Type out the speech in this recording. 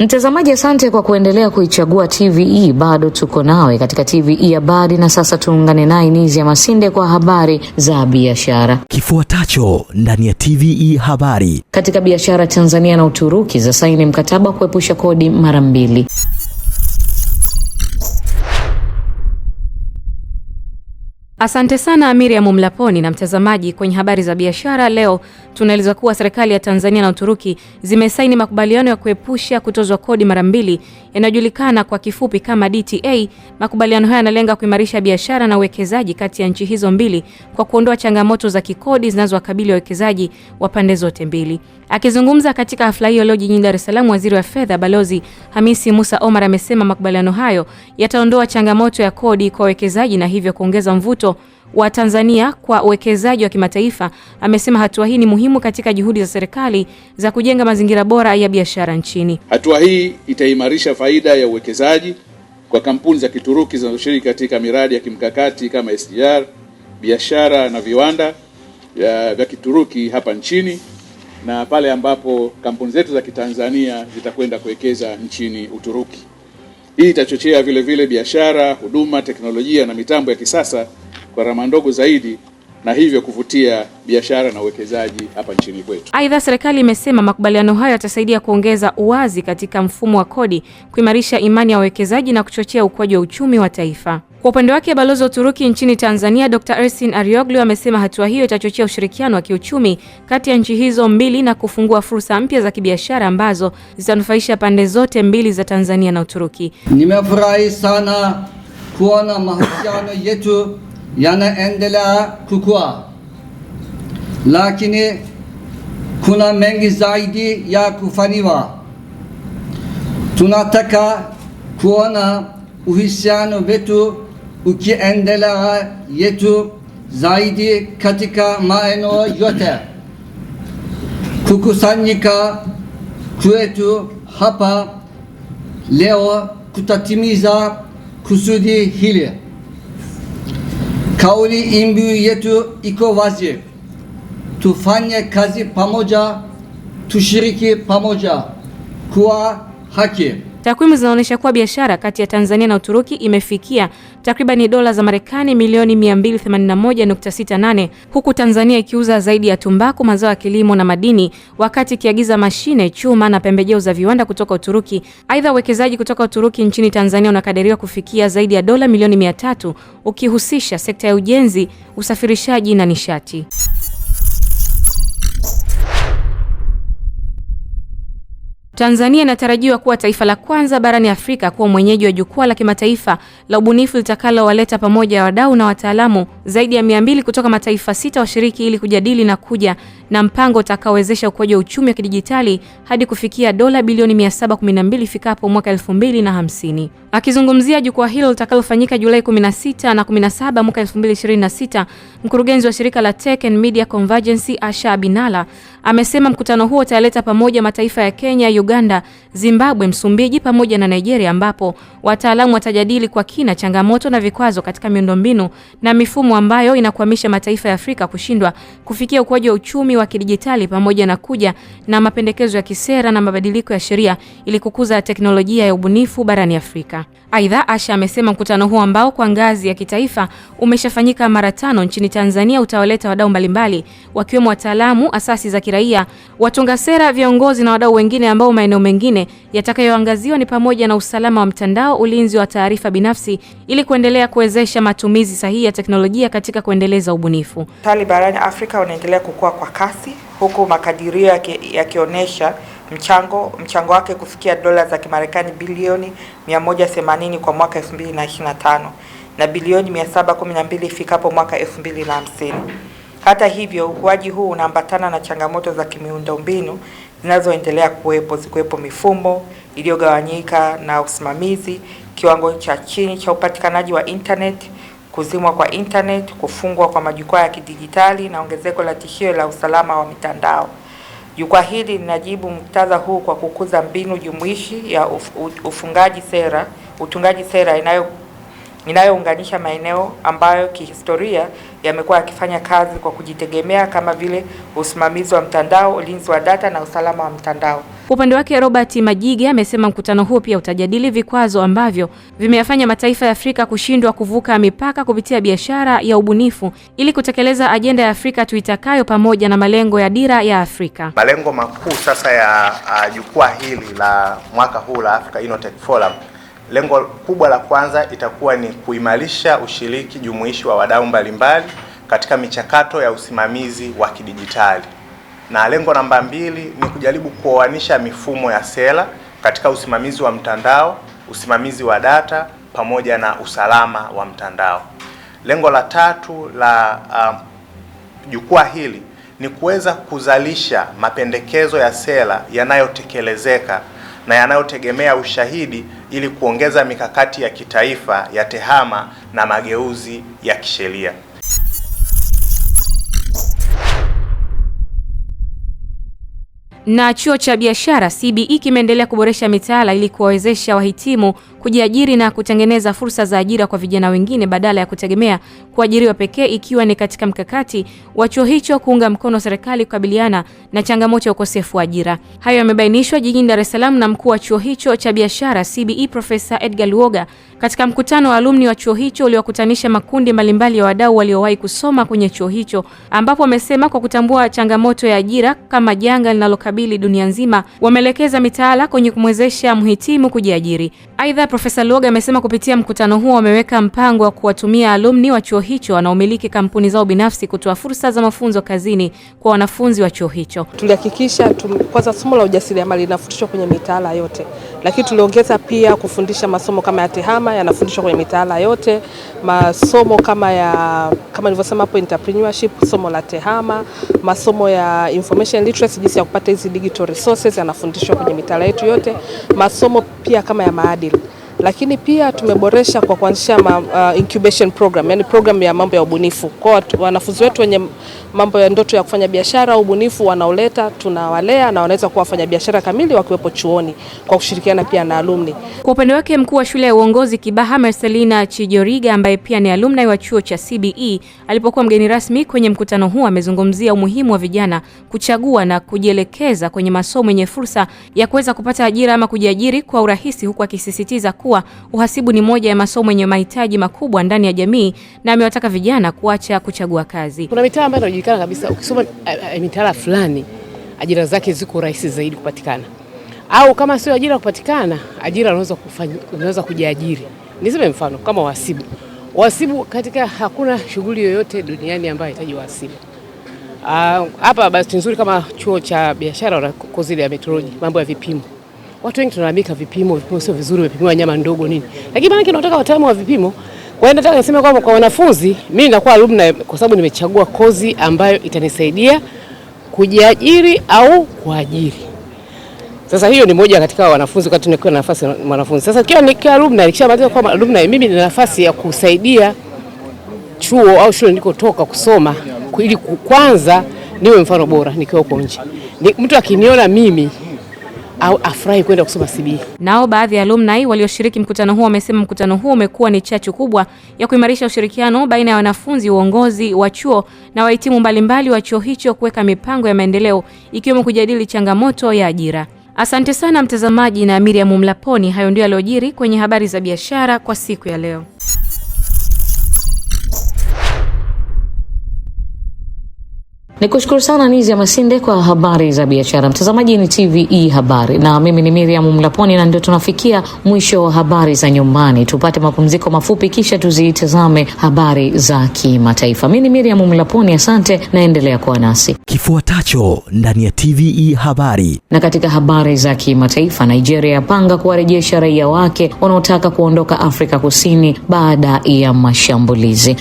Mtazamaji, asante kwa kuendelea kuichagua TVE. Bado tuko nawe katika TVE Habari, na sasa tuungane naye Nizia Masinde kwa habari za biashara. Kifuatacho ndani ya TVE Habari. Katika biashara, Tanzania na Uturuki za saini mkataba kuepusha kodi mara mbili. Asante sana Miriam Mlaponi. Na mtazamaji, kwenye habari za biashara leo tunaeleza kuwa serikali ya Tanzania na Uturuki zimesaini makubaliano ya kuepusha kutozwa kodi mara mbili yanayojulikana kwa kifupi kama DTA. Makubaliano haya yanalenga kuimarisha biashara na uwekezaji kati ya nchi hizo mbili kwa kuondoa changamoto za kikodi zinazowakabili wawekezaji wa pande zote mbili. Akizungumza katika hafla hiyo leo jijini Dar es Salaam, Waziri wa Fedha Balozi Hamisi Musa Omar amesema makubaliano hayo yataondoa changamoto ya kodi kwa wawekezaji na hivyo kuongeza mvuto wa Tanzania kwa uwekezaji wa kimataifa. Amesema hatua hii ni muhimu katika juhudi za serikali za kujenga mazingira bora ya biashara nchini. Hatua hii itaimarisha faida ya uwekezaji kwa kampuni za Kituruki zinazoshiriki katika miradi ya kimkakati kama SGR, biashara na viwanda vya Kituruki hapa nchini, na pale ambapo kampuni zetu za Kitanzania zitakwenda kuwekeza nchini Uturuki. Hii itachochea vile vile biashara, huduma, teknolojia na mitambo ya kisasa kwa gharama ndogo zaidi, na hivyo kuvutia biashara na uwekezaji hapa nchini kwetu. Aidha, serikali imesema makubaliano hayo yatasaidia kuongeza uwazi katika mfumo wa kodi, kuimarisha imani ya wawekezaji na kuchochea ukuaji wa uchumi wa taifa. Kwa upande wake, balozi wa Uturuki nchini Tanzania Dr. Ersin Arioglu amesema hatua hiyo itachochea ushirikiano wa kiuchumi kati ya nchi hizo mbili na kufungua fursa mpya za kibiashara ambazo zitanufaisha pande zote mbili za Tanzania na Uturuki. Nimefurahi sana kuona mahusiano yetu yanaendelea kukua, lakini kuna mengi zaidi ya kufanywa. Tunataka kuona uhusiano wetu ukiendelea yetu zaidi katika maeneo yote. Kukusanyika kwetu hapa leo kutatimiza kusudi hili. Kauli mbiu yetu iko wazi: tufanye kazi pamoja, tushiriki pamoja kwa haki. Takwimu zinaonyesha kuwa biashara kati ya Tanzania na Uturuki imefikia takriban dola za Marekani milioni 281.68, huku Tanzania ikiuza zaidi ya tumbaku, mazao ya kilimo na madini, wakati ikiagiza mashine, chuma na pembejeo za viwanda kutoka Uturuki. Aidha, uwekezaji kutoka Uturuki nchini Tanzania unakadiriwa kufikia zaidi ya dola milioni 300, ukihusisha sekta ya ujenzi, usafirishaji na nishati. Tanzania inatarajiwa kuwa taifa la kwanza barani Afrika kuwa mwenyeji wa jukwaa la kimataifa la ubunifu litakalowaleta pamoja wadau na wataalamu zaidi ya 200 kutoka mataifa 6 washiriki ili kujadili na kuja na mpango utakaowezesha ukuaji wa uchumi wa kidijitali hadi kufikia dola bilioni 712 ifikapo mwaka 2050. Akizungumzia jukwaa hilo litakalofanyika Julai 16 na 17 mwaka 2026, mkurugenzi wa shirika la Tech and Media Convergence Asha Abinala amesema mkutano huo utaleta pamoja mataifa ya Kenya, Uganda, Zimbabwe, Msumbiji pamoja na Nigeria, ambapo wataalamu watajadili kwa kina changamoto na vikwazo katika miundombinu na mifumo ambayo inakwamisha mataifa ya Afrika kushindwa kufikia ukuaji wa uchumi wa kidijitali, pamoja na kuja na mapendekezo ya kisera na mabadiliko ya sheria ili kukuza teknolojia ya ubunifu barani Afrika. Aidha, Asha amesema mkutano huo ambao kwa ngazi ya kitaifa umeshafanyika mara 5 nchini Tanzania utawaleta wadau mbalimbali wakiwemo wataalamu, asasi za kiraia, watunga sera, viongozi na wadau wengine ambao maeneo mengine yatakayoangaziwa ni pamoja na usalama wa mtandao, ulinzi wa taarifa binafsi ili kuendelea kuwezesha matumizi sahihi ya teknolojia katika kuendeleza ubunifu. Tali barani Afrika unaendelea kukua kwa kasi, huku makadirio yakionyesha mchango wake kufikia dola za Kimarekani bilioni 180 kwa mwaka 2025 na bilioni 712 ifikapo mwaka 2050. Hata hivyo, ukuaji huu unaambatana na changamoto za kimiundombinu zinazoendelea kuwepo mifumo iliyogawanyika na usimamizi, kiwango cha chini cha upatikanaji wa internet, kuzimwa kwa internet, kufungwa kwa majukwaa ya kidijitali na ongezeko la tishio la usalama wa mitandao. Jukwaa hili linajibu muktadha huu kwa kukuza mbinu jumuishi ya utungaji sera inayounganisha maeneo ambayo kihistoria yamekuwa yakifanya kazi kwa kujitegemea kama vile usimamizi wa mtandao, ulinzi wa data na usalama wa mtandao. Kwa upande wake, Robert Majige amesema mkutano huo pia utajadili vikwazo ambavyo vimeyafanya mataifa ya Afrika kushindwa kuvuka mipaka kupitia biashara ya ubunifu ili kutekeleza ajenda ya Afrika tuitakayo pamoja na malengo ya dira ya Afrika. Malengo makuu sasa ya jukwaa hili la mwaka huu la Africa Innotech Forum, lengo kubwa la kwanza itakuwa ni kuimarisha ushiriki jumuishi wa wadau mbalimbali katika michakato ya usimamizi wa kidijitali. Na lengo namba 2 ni kujaribu kuoanisha mifumo ya sera katika usimamizi wa mtandao, usimamizi wa data pamoja na usalama wa mtandao. Lengo la 3 la jukwaa hili ni kuweza kuzalisha mapendekezo ya sera yanayotekelezeka na yanayotegemea ushahidi ili kuongeza mikakati ya kitaifa ya tehama na mageuzi ya kisheria. Na chuo cha biashara CBE kimeendelea kuboresha mitaala ili kuwawezesha wahitimu kujiajiri na kutengeneza fursa za ajira kwa vijana wengine badala ya kutegemea kuajiriwa pekee, ikiwa ni katika mkakati wa chuo hicho kuunga mkono serikali kukabiliana na changamoto ya ukosefu wa ajira. Hayo yamebainishwa jijini Dar es Salaam na mkuu wa chuo hicho cha biashara CBE Profesa Edgar Luoga katika mkutano wa alumni wa chuo hicho uliokutanisha makundi mbalimbali ya wadau waliowahi kusoma kwenye chuo hicho, ambapo wamesema kwa kutambua changamoto ya ajira kama janga linalokabili dunia nzima, wameelekeza mitaala kwenye kumwezesha mhitimu kujiajiri. Aidha, Profesa Luoga amesema kupitia mkutano huo wameweka mpango wa kuwatumia alumni wa chuo hicho wanaomiliki kampuni zao binafsi kutoa fursa za mafunzo kazini kwa wanafunzi wa chuo hicho. Tulihakikisha kwanza somo la ujasiriamali linafundishwa kwenye mitaala yote, lakini tuliongeza pia kufundisha masomo kama ya tehama yanafundishwa kwenye mitaala yote, masomo kama nilivyosema hapo entrepreneurship, somo la tehama, masomo ya information literacy, jinsi ya kupata hizi digital resources yanafundishwa kwenye mitaala yetu yote, masomo pia kama ya maadili. Lakini pia tumeboresha kwa kuanzisha incubation program, yani program ya mambo ya ubunifu. Kwa wanafunzi wetu wenye mambo ya ndoto ya kufanya biashara au ubunifu wanaoleta, tunawalea na wanaweza kuwa wafanya biashara kamili wakiwepo chuoni kwa kushirikiana pia na alumni. Kwa upande wake, mkuu wa shule ya uongozi Kibaha Marcelina Chijoriga ambaye pia ni alumni wa chuo cha CBE alipokuwa mgeni rasmi kwenye mkutano huu amezungumzia umuhimu wa vijana kuchagua na kujielekeza kwenye masomo yenye fursa ya kuweza kupata ajira ama kujiajiri kwa urahisi, huku akisisitiza kuwa uhasibu ni moja ya masomo yenye mahitaji makubwa ndani ya jamii na amewataka vijana kuacha kuchagua kazi. Kuna mitaala ambayo inajulikana kabisa ukisoma mitaala fulani ajira zake ziko rahisi zaidi kupatikana. Au kama sio ajira kupatikana, ajira unaweza kujiajiri. Niseme mfano kama wahasibu. Wahasibu katika hakuna shughuli yoyote duniani ambayo inahitaji wahasibu. Hapa basi nzuri kama chuo cha biashara na kozi ya metrology, mambo ya vipimo. Watu wengi tunalalamika vipimo sio vizuri, vipimo nyama ndogo nini. Lakini maana tunataka wataalamu wa vipimo. Kwa hiyo nataka niseme kwamba kwa wanafunzi, mimi ninakuwa alumni kwa sababu nimechagua kozi ambayo itanisaidia kujiajiri au kuajiri. Sasa hiyo ni moja katika wanafunzi wakati nikiwa na nafasi ya mwanafunzi. Sasa nikiwa alumni, nikishamaliza kama alumni, mimi nina nafasi ya kusaidia chuo au shule nilikotoka kusoma ili kwanza niwe mfano bora nikiwa huko nje. Mtu akiniona mimi au afurahi kwenda kusoma CBE. Nao baadhi ya alumni walioshiriki mkutano huo wamesema mkutano huo umekuwa ni chachu kubwa ya kuimarisha ushirikiano baina ya wanafunzi, uongozi wa chuo na wahitimu mbalimbali wa chuo hicho kuweka mipango ya maendeleo ikiwemo kujadili changamoto ya ajira. Asante sana mtazamaji na Miriam Mlaponi, hayo ndio yaliyojiri kwenye habari za biashara kwa siku ya leo. Nikushukuru sana Nizia Masinde kwa habari za biashara. Mtazamaji, ni TVE habari na mimi ni Miriam Mlaponi, na ndio tunafikia mwisho wa habari za nyumbani. Tupate mapumziko mafupi kisha tuzitazame habari za kimataifa. Mimi ni Miriam Mlaponi, asante na endelea kuwa nasi. Kifuatacho ndani ya TVE habari. Na katika habari za kimataifa, Nigeria yapanga kuwarejesha raia wake wanaotaka kuondoka Afrika Kusini baada ya mashambulizi.